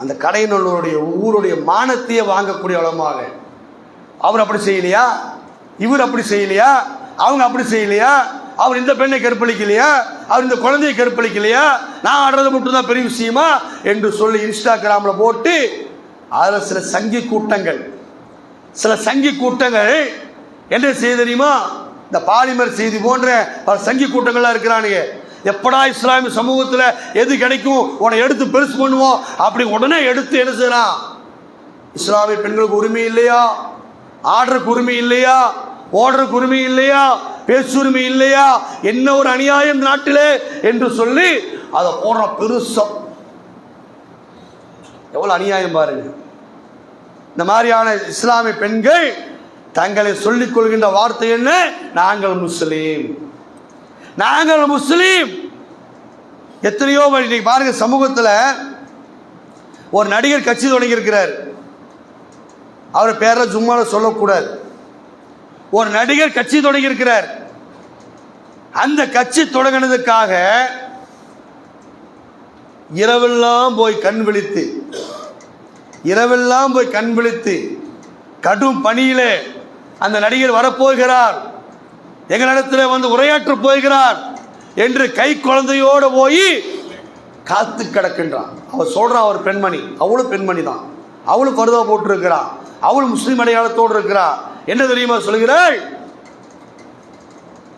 அந்த கடைநல்லூருடைய ஊருடைய மானத்தையே வாங்கக்கூடிய அளவாக, அவர் அப்படி செய்யலையா, இவர் அப்படி செய்யலையா, அவங்க அப்படி செய்யலையா, அவர் இந்த பெண்ணை கற்பழிக்கலையா, அவர் இந்த குழந்தையை கற்பழிக்கலையா, நான் ஆடுறது மட்டும்தான் பெரிய விஷயமா என்று சொல்லி இன்ஸ்டாகிராமில் போட்டு அதில் சில சங்கி கூட்டங்கள் என்ன செய்ய தெரியுமா? இந்த பாலிமர் செய்தி போன்ற பல சங்கி கூட்டங்கள்லாம் இருக்கிறானுங்க. எப்படா இஸ்லாமிய சமூகத்தில் எது கிடைக்கும் உன்னை எடுத்து பெருசு பண்ணுவோம் அப்படி உடனே எடுத்து என்ன செய்யலாம்? இஸ்லாமிய பெண்களுக்கு உரிமை இல்லையா, ஆடுறதுக்கு உரிமை இல்லையா, ஓடுறதுக்கு உரிமை இல்லையா, பேசுரிமை இல்லையா, என்ன ஒரு அநியாயம் நாட்டிலே என்று சொல்லி அதை போடுற பெருசம். எவ்வளவு அநியாயம் பாருங்க. இந்த மாதிரியான இஸ்லாமிய பெண்கள் தங்களை சொல்லிக் கொள்கின்ற வார்த்தை என்ன? நாங்கள் முஸ்லீம், நாங்கள் முஸ்லீம். எத்தனையோ பாருங்க, சமூகத்தில் ஒரு நடிகர் கட்சி தொடங்கி இருக்கிறார், அவர் பேர சும்மா சொல்லக்கூடாது. ஒரு நடிகர் கட்சி தொடங்கி இருக்கிறார். அந்த கட்சி தொடங்கினதுக்காக இரவெல்லாம் போய் கண் விழித்து கடும் பணியிலே அந்த நடிகர் வரப்போகிறார், எங்களிடத்தில் வந்து உரையாற்ற போகிறார் என்று கை குழந்தையோடு போய் காத்து கிடக்கின்றான். அவர் சொல்றான், ஒரு பெண்மணி, அவளும் பெண்மணி தான், அவளும் பருதா போட்டு இருக்கிறான், அவளும் முஸ்லீம் அடையாளத்தோடு இருக்கிறார். என்ன தெரியுமா சொல்கிறாள்?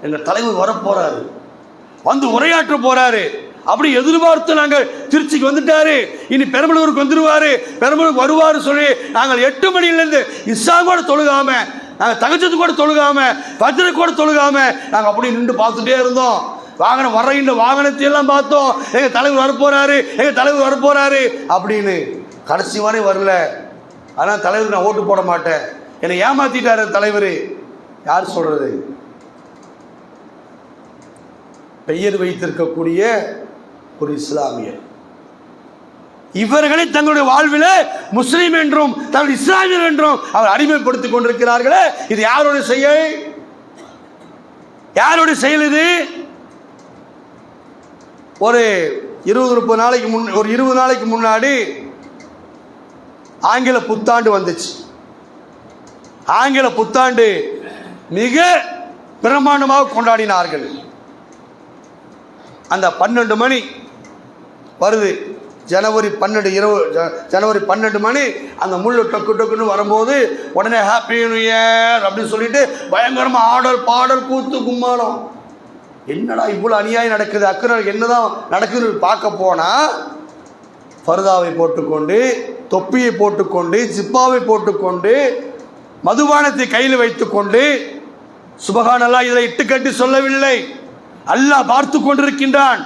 எங்க தலைவர் வரப்போறாரு, வந்து உரையாற்ற போறாரு, அப்படி எதிர்பார்த்து நாங்கள் திருச்சிக்கு வந்துட்டாரு, இனி பெரம்பலூருக்கு வந்துருவாரு, பெரம்பலூருக்கு வருவாரு சொல்லி நாங்கள் 8 மணியிலிருந்து இஸ்ஸா கூட தொழுகாம, நாங்கள் தகஜத்து கூட தொழுகாம, ஃபஜ்ர் கூட தொழுகாம நாங்கள் அப்படி நின்று பார்த்துட்டே இருந்தோம். வாகனம் வர்ற வாகனத்தை எல்லாம் பார்த்தோம், எங்க தலைவர் வரப்போறாரு அப்படின்னு. கடைசி வரை வரல. ஆனால் தலைவருக்கு நான் ஓட்டு போட மாட்டேன், என்னை ஏமாத்திட்டாரு தலைவர். யார் சொல்றது? பெயர் வைத்திருக்கக்கூடிய ஒரு இஸ்லாமியர். இவர்களை தங்களுடைய வாழ்வில் முஸ்லீம் என்றும் தங்கள் இஸ்லாமியர் என்றும் அவர் அடிமைப்படுத்திக் கொண்டிருக்கிறார்களே, இது யாருடைய செயல்? யாருடைய செயல் இது? ஒரு 20 நாளைக்கு முன்னாடி ஆங்கில புத்தாண்டு வந்துச்சு. ஆங்கில புத்தாண்டு மிக பிரமாண்டமாக கொண்டாடினார்கள். அந்த 12 மணி வருது, ஜனவரி 12 மணி, அந்த முள்ளு டொக்கு டொக்குன்னு வரும்போது உடனே ஹாப்பி நியூ இயர் அப்படின்னு சொல்லிட்டு பயங்கரமாக ஆடல் பாடல் கூத்து கும்மாளம். என்னடா இவ்வளோ அநியாயம் நடக்குது, அக்கறை என்னதான் நடக்குதுன்னு பார்க்க போனால் ஃபர்தாவை போட்டுக்கொண்டு, தொப்பியை போட்டுக்கொண்டு, ஜிப்பாவை போட்டுக்கொண்டு, மதுபானத்தை கையில் வைத்துக்கொண்டு, சுபஹானல்லாஹ், இதை இட்டுக்கட்டி சொல்லவில்லை, அல்லாஹ் பார்த்து கொண்டிருக்கின்றான்,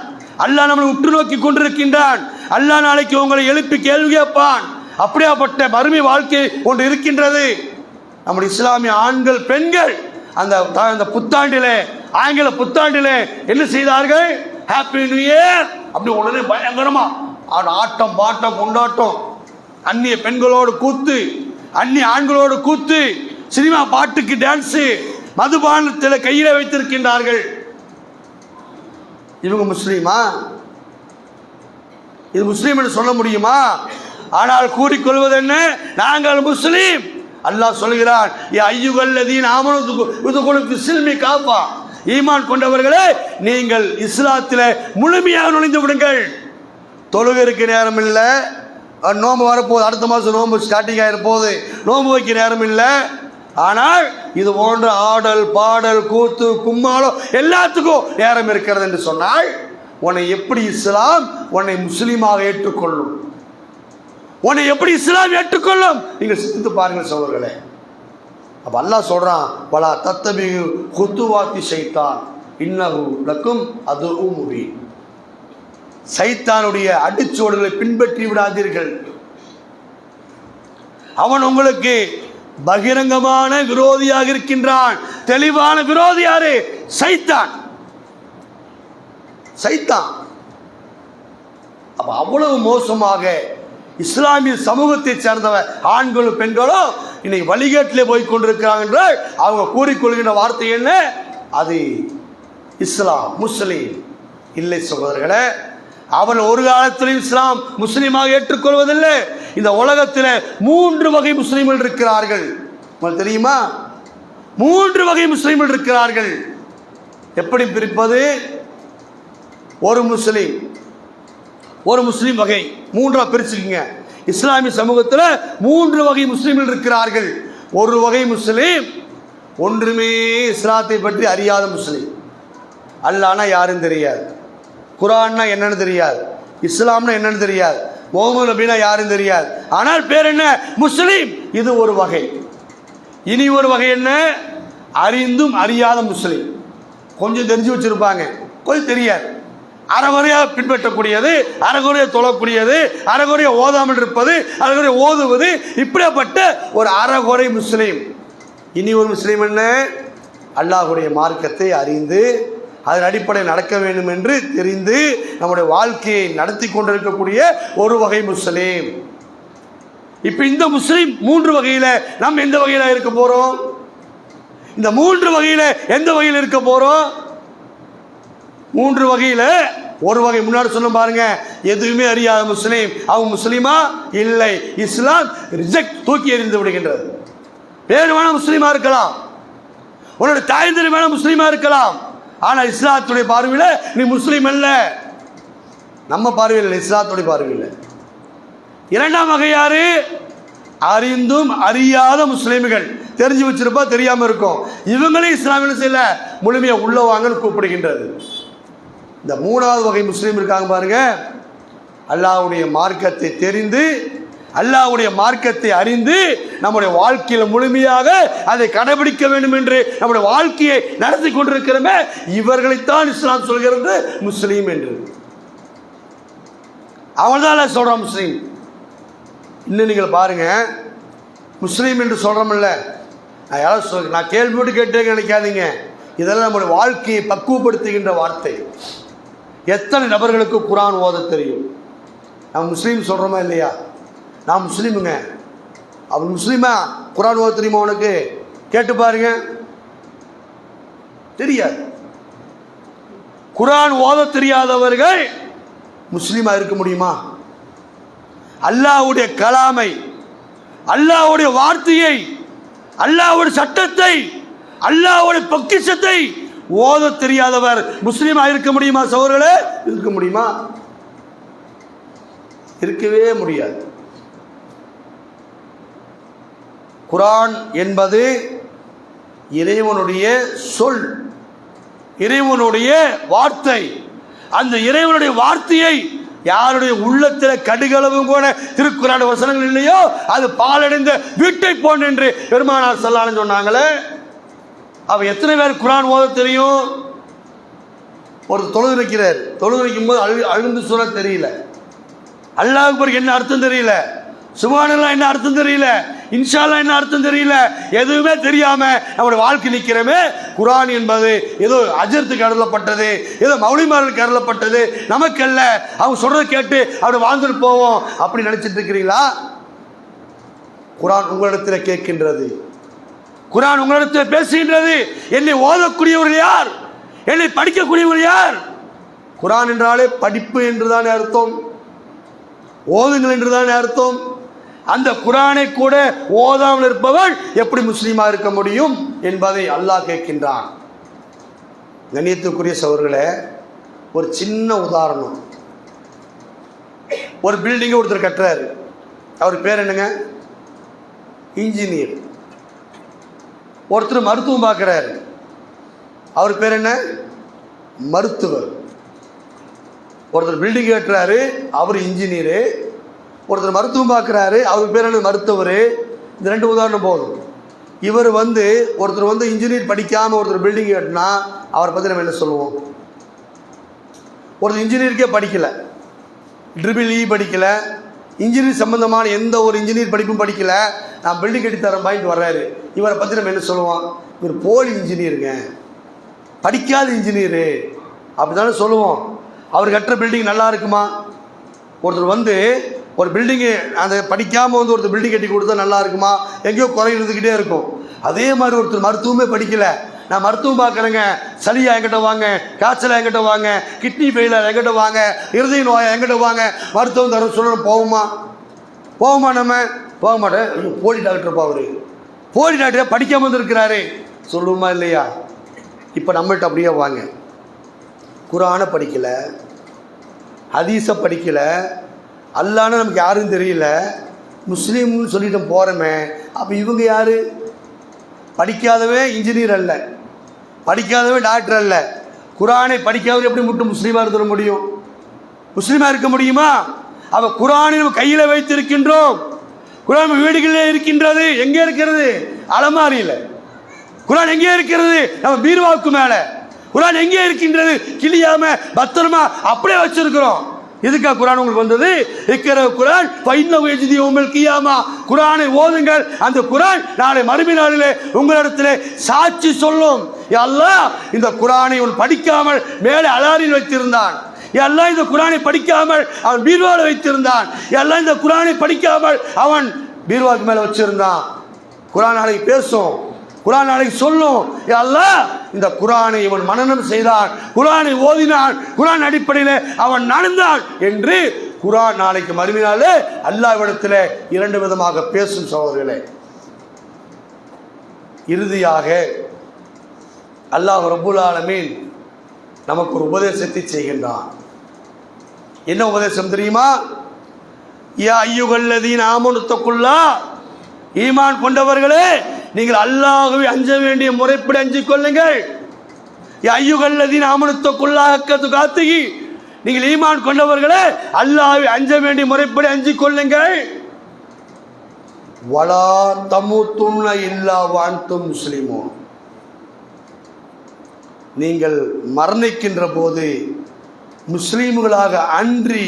அல்லாஹ் நம்மளை உற்று நோக்கி கொண்டிருக்கின்றான், அல்லாஹ் நாளைக்கு உங்களை எழுப்பி கேள்வி கேட்பான். அப்படியாப்பட்ட மறுமை வாழ்க்கை ஒன்று இருக்கின்றது. நம்முடைய இஸ்லாமிய ஆண்கள் பெண்கள் அந்த புத்தாண்டிலே, ஆங்கில புத்தாண்டிலே என்ன செய்தார்கள்? ஹாப்பி நியூ இயர் அப்படி உடனே பயங்கரமா ஆட்டம் பாட்டம் கொண்டாட்டம், அந்நிய பெண்களோடு கூத்து, அந்நிய ஆண்களோடு கூத்து, சினிமா பாட்டுக்கு டான்ஸு, மதுபானத்தில் கையில வைத்திருக்கின்றார்கள். இவங்க முஸ்லீமா? இது முஸ்லீம் என்று சொல்ல முடியுமா? ஆனால் கூறிக்கொள்வது என்ன? நாங்கள் முஸ்லீம். அல்லாஹ் சொல்கிறான், ஐயுகல்லதீன் ஆமனு சில்மி காப்பா, ஈமான் கொண்டவர்களே நீங்கள் இஸ்லாத்தில் முழுமையாக நுழைந்து விடுங்கள். தொழுகைக்கு நேரம் இல்லை, நோம்பு வரப்போகுது, அடுத்த மாதம் நோம்பு ஸ்டார்டிங் ஆகிருப்போது, நோம்பு வைக்க நேரம் இல்லை. ஆனால் இது போன்ற ஆடல் பாடல் கூத்து கும்மாளம் எல்லாத்துக்கும் நேரம் இருக்கிறது என்று சொன்னால் உன்னை எப்படி இஸ்லாம் உன்னை முஸ்லீமாக ஏற்றுக்கொள்ளும்? உன்னை எப்படி இஸ்லாம் ஏற்றுக்கொள்ளும்? நீங்கள் சிந்தித்து பாருங்கள் சகோதரர்களே. அப்ப அல்லாஹ் சொல்றான், வலா தத்தபி குத்துவாத்தி ஷைத்தான் இன்னஹு லக்கும் அதுஉ முபீன். சைத்தானுடைய அடிச்சுவடுகளை பின்பற்றி விடாதீர்கள். அவன் உங்களுக்கு பகிரங்கமான விரோதியாக இருக்கின்றான். தெளிவான விரோதி யாரு? சைத்தான். சைத்தான். அப்ப அவ்வளவு மோசமாக இஸ்லாமிய சமூகத்தை சேர்ந்தவர் ஆண்களும் பெண்களும் இன்னைக்கு வழிகேட்டிலே போய் கொண்டிருக்கிறாங்க என்று அவங்க கூறிக்கொள்கின்ற வார்த்தை என்ன? அது இஸ்லாம் முஸ்லீம் இல்லை சகோதரர்களே. அவன் ஒரு காலத்திலும் இஸ்லாம் முஸ்லீமாக ஏற்றுக்கொள்வதில்லை. இந்த உலகத்தில் 3 வகை முஸ்லீம்கள் இருக்கிறார்கள். உங்களுக்கு தெரியுமா? 3 வகை முஸ்லீம்கள் இருக்கிறார்கள். எப்படி பிரிப்பது? ஒரு முஸ்லீம் வகை 3ஆ பிரிச்சுக்கங்க. இஸ்லாமிய சமூகத்தில் 3 வகை முஸ்லீம்கள் இருக்கிறார்கள். ஒரு வகை முஸ்லீம் ஒன்றுமே இஸ்லாத்தை பற்றி அறியாத முஸ்லீம். அல்லாஹ்னா யாருன்னு தெரியாது, குர்ஆன்னா என்னன்னு தெரியாது, இஸ்லாம்னா என்னன்னு தெரியாது, முஹம்மது நபினா யாருன்னு தெரியாது, ஆனால் பேர் என்ன? முஸ்லீம். இது ஒரு வகை. இனி ஒரு வகை என்ன? அறிந்தும் அறியாத முஸ்லீம். கொஞ்சம் தெரிஞ்சு வச்சிருப்பாங்க, கொஞ்சம் தெரியாது, அறகுறையாக பின்பற்றக்கூடியது, அறகுறையாக தொழக்கூடியது, அறகுறையாக ஓதாமல் இருப்பது, அறகுறையாக ஓதுவது, இப்படிப்பட்ட ஒரு அறகுறை முஸ்லீம். இனி ஒரு முஸ்லீம் என்ன? அல்லாஹ்வுடைய மார்க்கத்தை அறிந்து அதன் அடிப்படையில் நடக்க வேண்டும் என்று தெரிந்து நம்முடைய வாழ்க்கையை நடத்தி கொண்டிருக்கக்கூடிய ஒரு வகை முஸ்லீம். இப்ப இந்த முஸ்லீம் 3 வகையில நம்ம எந்த வகையில இருக்க போறோம்? இந்த 3 வகையில எந்த வகையில் இருக்க போறோம்? 3 வகையில ஒரு வகை முன்னாடி சொன்ன பாருங்க, எதுவுமே அறியாத முஸ்லீம். அவங்க முஸ்லீமா? இல்லை. இஸ்லாம் ரிஜெக்ட், தூக்கி எறிந்து விடுகின்றது. வேறு வேணா முஸ்லீமா இருக்கலாம், உன்னோட தாய் தந்தை வேணா முஸ்லீமா இருக்கலாம், ஆனால் இஸ்லாத்துடைய பார்வையில் நீ முஸ்லீம் அல்ல. நம்ம பார்வையில், இஸ்லாத்துடைய பார்வையில். 2ஆம் வகை யாரு? அறிந்தும் அறியாத முஸ்லீம்கள். தெரிஞ்சு வச்சிருப்பா, தெரியாம இருக்கும். இவங்களே இஸ்லாமிய செய்யல, முழுமையா உள்ள வாங்கன்னு கூப்பிடுகின்றது. இந்த 3ஆவது வகை முஸ்லீம் இருக்காங்க பாருங்க, அல்லாஹ்வுடைய மார்க்கத்தை தெரிந்து, அல்லாஹ்வுடைய மார்க்கத்தை அறிந்து நம்முடைய வாழ்க்கையில் முழுமையாக அதை கடைபிடிக்க வேண்டும் என்று நம்முடைய வாழ்க்கையை நடத்தி கொண்டிருக்கிறோமே, இவர்களைத்தான் இஸ்லாம் சொல்கிறது முஸ்லீம் என்று. அவன்தான் சொல்றான் முஸ்லீம். இன்னும் நீங்கள் பாருங்க, முஸ்லீம் என்று சொல்றோம்ல, நான் யாராவது நான் கேள்விப்பட்டு கேட்டேன்னு நினைக்காதீங்க. இதெல்லாம் நம்முடைய வாழ்க்கையை பக்குவப்படுத்துகின்ற வார்த்தை. எத்தனை நபர்களுக்கு குரான் ஓத தெரியும்? நம்ம முஸ்லீம் சொல்கிறோமா இல்லையா? நான் முஸ்லீமுங்க. அவன் முஸ்லீமா? குரான் ஓத தெரியுமா உனக்கு? கேட்டு பாருங்க, தெரியாது. குரான் ஓத தெரியாதவர்கள் முஸ்லீமா இருக்க முடியுமா? அல்லாஹ்வுடைய கலாமை, அல்லாஹ்வுடைய வார்த்தையை, அல்லாஹ்வுடைய சட்டத்தை, அல்லாஹ்வுடைய பொக்கிஷத்தை ஓத தெரியாதவர் முஸ்லீமா இருக்க முடியுமா? சகோதரர்களே, இருக்க முடியுமா? இருக்கவே முடியாது. குரான் என்பது இறைவனுடைய சொல், இறைவனுடைய வார்த்தை. அந்த இறைவனுடைய வார்த்தையை யாருடைய உள்ளத்தில் கடுகளவும் கூட திருக்குறான் வசனங்கள் இல்லையோ அது பாலடைந்த வீட்டை போன்று என்று பெருமானார் ஸல்லல்லாஹு அலைஹி சொன்னாங்களே. அவ எத்தனை பேர் குரான் ஓத தெரியும்? ஒரு தொழுது வைக்கிறார், தொழுது வைக்கும் போது அழுந்து சொல்ல தெரியல, அல்லாஹ் அக்பர் என்ன அர்த்தம் தெரியல, சுப்ஹானல்லாஹ் என்ன அர்த்தம் தெரியல, இன்ஷா அல்லாஹ் என்ன அர்த்தம் தெரியல, எதுவுமே தெரியாம நம்முடைய வாழ்க்கை நிற்கிறமே. குரான் என்பது ஏதோ அஜர்த்துக்கு அருளப்பட்டது, ஏதோ மௌலிமார்களுக்கு அருளப்பட்டது, நமக்கல்ல. அவங்க சொல்றதை கேட்டு அப்படி வாழ்ந்துட்டு போவோம் அப்படி நினைச்சிட்டு இருக்கிறீங்களா? குரான் உங்களிடத்தில் கேட்கின்றது, குரான் உங்களிடத்தில் பேசுகின்றது. என்னை ஓதக்கூடியவர்கள் யார்? என்னை படிக்கக்கூடியவர்கள் யார்? குரான் என்றாலே படிப்பு என்றுதான் அர்த்தம், ஓதுங்கள் என்றுதான் அர்த்தம். அந்த குரானை கூட ஓதாமல் இருப்பவன் எப்படி முஸ்லீமா இருக்க முடியும் என்பதை அல்லாஹ் கேட்கின்றான். கண்ணியத்துக்குரிய சகோதரர்களே, ஒரு சின்ன உதாரணம். ஒரு பில்டிங்கை ஒருத்தர் கட்டுறாரு. அவர் பேர் என்னங்க? இன்ஜினியர். ஒருத்தர் மருத்துவம் பார்க்குறாரு. அவர் பேர் என்ன? மருத்துவர். ஒருத்தர் பில்டிங் கட்டுறாரு, அவர் இன்ஜினியரு. ஒருத்தர் மருத்துவம் பார்க்குறாரு, அவர் பேர் என்ன? மருத்துவர். இந்த ரெண்டு உதாரணம் போதும். இவர் ஒருத்தர் இன்ஜினியர் படிக்காமல் ஒருத்தர் பில்டிங் கட்டினா அவரை பற்றி நம்ம என்ன சொல்லுவோம்? ஒருத்தர் இன்ஜினியருக்கே படிக்கலை, ட்ரிபிள் படிக்கலை, இன்ஜினியர் சம்பந்தமான எந்த ஒரு இன்ஜினியர் படிப்பும் படிக்கலை, நான் பில்டிங் கட்டி தரேன் பாயிண்ட் வர்றாரு. இவரை பற்றி நம்ம என்ன சொல்லுவோம்? இவர் போலி இன்ஜினியருங்க, படிக்காத இன்ஜினியரு அப்படி தானே சொல்லுவோம். அவர் கட்டுற பில்டிங் நல்லா இருக்குமா? ஒருத்தர் ஒரு பில்டிங்கு அந்த படிக்காமல் ஒருத்தர் பில்டிங் கட்டி கொடுத்தா நல்லா இருக்குமா? எங்கேயோ குறை இருந்துக்கிட்டே இருக்கும். அதே மாதிரி ஒருத்தர் மருத்துவமே படிக்கலை, நான் மருத்துவம் பார்க்குறேங்க, சளியா என்கிட்ட வாங்க, காய்ச்சலா என்கிட்ட வாங்க, கிட்னி ஃபெயிலியர் என்கிட்ட வாங்க, இருதய நோயா என்கிட்ட வாங்க, மருத்துவம் தர சொல்லணும், போகுமா? நம்ம போக மாட்டேன். போலி டாக்டர்ப்பா, அவரு போலி டாக்டரே படிக்காமல் வந்துருக்கிறாரு சொல்லுவோமா இல்லையா? இப்போ நம்மள்கிட்ட அப்படியே வாங்க, குரானை படிக்கலை, ஹதீஸை படிக்கலை, அல்லான்னு நமக்கு யாரும் தெரியல, முஸ்லீம்னு சொல்லிட்டு போகிறோமே. அப்போ இவங்க யார்? படிக்காதவன் இன்ஜினியர் அல்ல, படிக்காதவன் டாக்டர் அல்ல. குரானை படிக்காதவர் எப்படி மட்டும் முஸ்லீமாக இருக்க முடியும்? முஸ்லீமாக இருக்க முடியுமா? அப்போ குரானை நம்ம கையில் வைத்திருக்கின்றோம். குரான் நம்ம வீடுகளில் இருக்கின்றது. எங்கே இருக்கிறது? அலமாரியில். குரான் எங்கே இருக்கிறது? நம்ம பீர்வாவுக்கு மேலே. குரான் எங்கே இருக்கின்றது? கிளியாம பத்திரமா அப்படியே வச்சிருக்கிறோம். எதுக்கா குரான் உங்களுக்கு வந்தது? இருக்கிற குரான் கியாமா, குரானை ஓதுங்கள். அந்த குரான் நாளை மறுமை நாளிலே உங்களிடத்திலே சாட்சி சொல்லும். அல்லாஹ் இந்த குரானை அவன் படிக்காமல் மேலே அலாரில் வைத்திருந்தான், எல்லாம் இந்த குரானை படிக்காமல் அவன் பீர்வாவில் வைத்திருந்தான், எல்லாம் இந்த குரானை படிக்காமல் அவன் பீர்வாவுக்கு மேலே வச்சிருந்தான். குரான் நாளைக்கு பேசும், குரான் நாளைக்கு சொல்லும், அல்லாஹ் இந்த குரானை இவன் மனனம் செய்தான், குரானை ஓதினான், குரான் அடிப்படையில் அவன் நடந்தான் என்று குரான் நாளைக்கு மறுமையினாலே அல்லாஹ்விடத்தில் இரண்டு விதமாக பேசும். சகோதரர்களே, இறுதியாக அல்லாஹ் ரப்புல் ஆலமீன் நமக்கு ஒரு உபதேசத்தை செய்கின்றான். என்ன உபதேசம் தெரியுமா? யா அய்யுஹல்லதீன ஆமனு தக்குல்லாஹ், ஈமான் கொண்டவர்களே நீங்கள் அல்லாஹ்வை அஞ்ச வேண்டிய முறைப்படி அஞ்சிக் கொள்ளுங்கள். யா அய்யுஹல்லதீன ஆமனு தக்குல்லாஹ் ஹக்க துகாத்திஹி, நீங்கள் ஈமான் கொண்டவர்களே அல்லாஹ்வை அஞ்ச வேண்டிய முறைப்படி அஞ்சிக் கொள்ளுங்கள். வலா தமுத்துன்ன இல்லா வஅன்தும் முஸ்லிமூன், நீங்கள் மரணிக்கின்ற போது முஸ்லீம்களாக அன்றி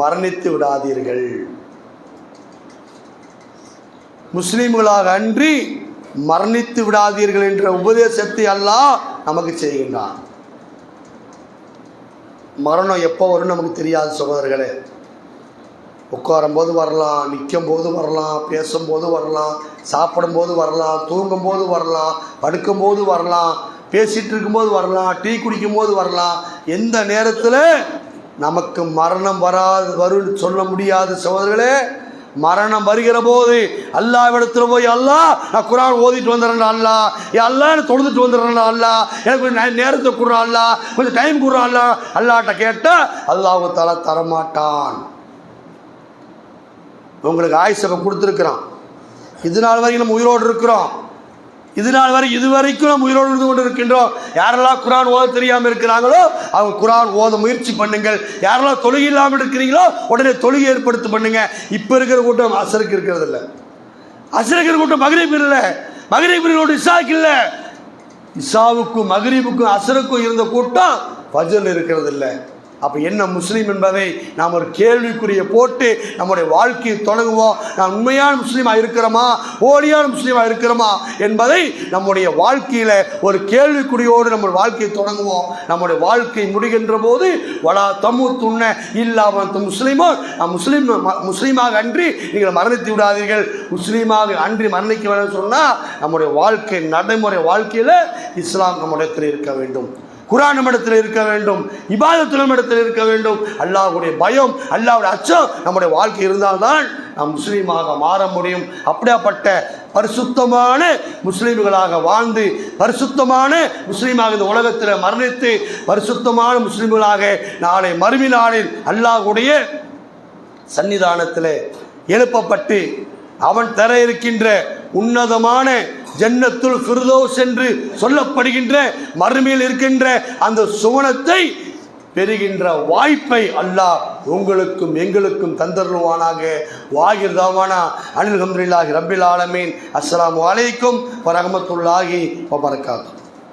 மரணித்து விடாதீர்கள். முஸ்லீம்களாக அன்றி மரணித்து விடாதீர்கள் என்ற உபதேசத்தை அல்லாஹ் நமக்கு செய்கின்றான். மரணம் எப்போ வரும் நமக்கு தெரியாது சகோதரர்களே. உட்காரும்போது வரலாம், நிற்கும் போது வரலாம், பேசும்போது வரலாம், சாப்பிடும்போது வரலாம், தூங்கும்போது வரலாம், படுக்கும்போது வரலாம், பேசிகிட்டு இருக்கும்போது வரலாம், டீ குடிக்கும்போது வரலாம். எந்த நேரத்தில் நமக்கு மரணம் வரும்னு சொல்ல முடியாது சகோதரர்களே. மரணம் வருகிற போது அல்லாஹ்விடத்தில் போய் அல்லாஹ் நான் குர்ஆன் ஓதிட்டு வந்துடுறேன் அல்லாஹ், அல்லாஹ் தொழுதுட்டு வந்துடுறேன் அல்லாஹ், எனக்கு கொஞ்சம் நேரத்தை கொடுறா அல்லாஹ், கொஞ்சம் டைம் கொடுறா அல்லாஹ், அல்லாஹ்ட்ட கேட்டால் அல்லாஹ் தஆலா தரமாட்டான். உங்களுக்கு ஆயுசை கொடுத்துருக்குறான். இது நாள் வரைக்கும் நம்ம உயிரோடு இருக்கிறோம். இதுவரைக்கும் நம்ம உயிரோடு இருந்து கொண்டு இருக்கின்றோம். யாரெல்லாம் குர்ஆன் ஓத தெரியாமல் இருக்கிறாங்களோ அவங்க குர்ஆன் ஓத முயற்சி பண்ணுங்கள். யாரெல்லாம் தொழுகை இல்லாமல் இருக்கிறீங்களோ உடனே தொழுகை ஏற்படுத்தி பண்ணுங்க. இப்போ இருக்கிற கூட்டம் அசருக்கு இருக்கிறது இல்லை, அசருக்கு இருக்கிற கூட்டம் மக்ரிப் இல்லை, மக்ரிப் இசாவுக்கு இல்லை. இசாவுக்கும் மக்ரிபுக்கும் அசருக்கும் இருந்த கூட்டம் ஃபஜ்ர் இருக்கிறது இல்லை. அப்போ என்ன முஸ்லீம் என்பதை நாம் ஒரு கேள்விக்குரிய போட்டு நம்முடைய வாழ்க்கையை தொடங்குவோம். நாம் உண்மையான முஸ்லீமாக இருக்கிறோமா, போலியான முஸ்லீமாக இருக்கிறோமா என்பதை நம்முடைய வாழ்க்கையில் ஒரு கேள்விக்குறியோடு நம்ம வாழ்க்கையை தொடங்குவோம். நம்முடைய வாழ்க்கை முடிகின்ற போது வலா தமுத்துன்ன இல்லா வஅன்தும் முஸ்லிமூன், முஸ்லீமாக அன்றி நீங்கள் மரணித்து விடாதீர்கள், முஸ்லீமாக அன்றி மரணிக்க வேண்டும் சொன்னால் நம்முடைய வாழ்க்கை நடைமுறை வாழ்க்கையில் இஸ்லாம் நம்மிடத்தில் இருக்க வேண்டும், குர்ஆன் நம்மிடத்தில் இருக்க வேண்டும், இபாதத்து நம்மிடத்தில் இருக்க வேண்டும், அல்லாஹ்வுடைய பயம், அல்லாஹ்வுடைய அச்சம் நம்முடைய வாழ்க்கை இருந்தால்தான் நாம் முஸ்லீமாக மாற முடியும். அப்படியாப்பட்ட பரிசுத்தமான முஸ்லீம்களாக வாழ்ந்து பரிசுத்தமான முஸ்லீமாக இந்த உலகத்தில் மரணித்து பரிசுத்தமான முஸ்லீம்களாக நாளை மறுமை நாளில் அல்லாஹ்வுடைய சன்னிதானத்தில் எழுப்பப்பட்டு அவன் தர இருக்கின்ற உன்னதமான ஜன்னத்துல் ஃபிர்தௌஸ் என்று சொல்லப்படுகின்ற மறுமையில் இருக்கின்ற அந்த சுவனத்தை பெறுகின்ற வாய்ப்பை அல்லாஹ் உங்களுக்கும் எங்களுக்கும் தந்தருள்வானாக. வாகிர் தாவானா அனில் ஹம்துலில்லாஹி ரப்பில் ஆலமீன். அஸ்ஸலாமு அலைக்கும் வரஹ்மத்துல்லாஹி வபரகாத்துஹு.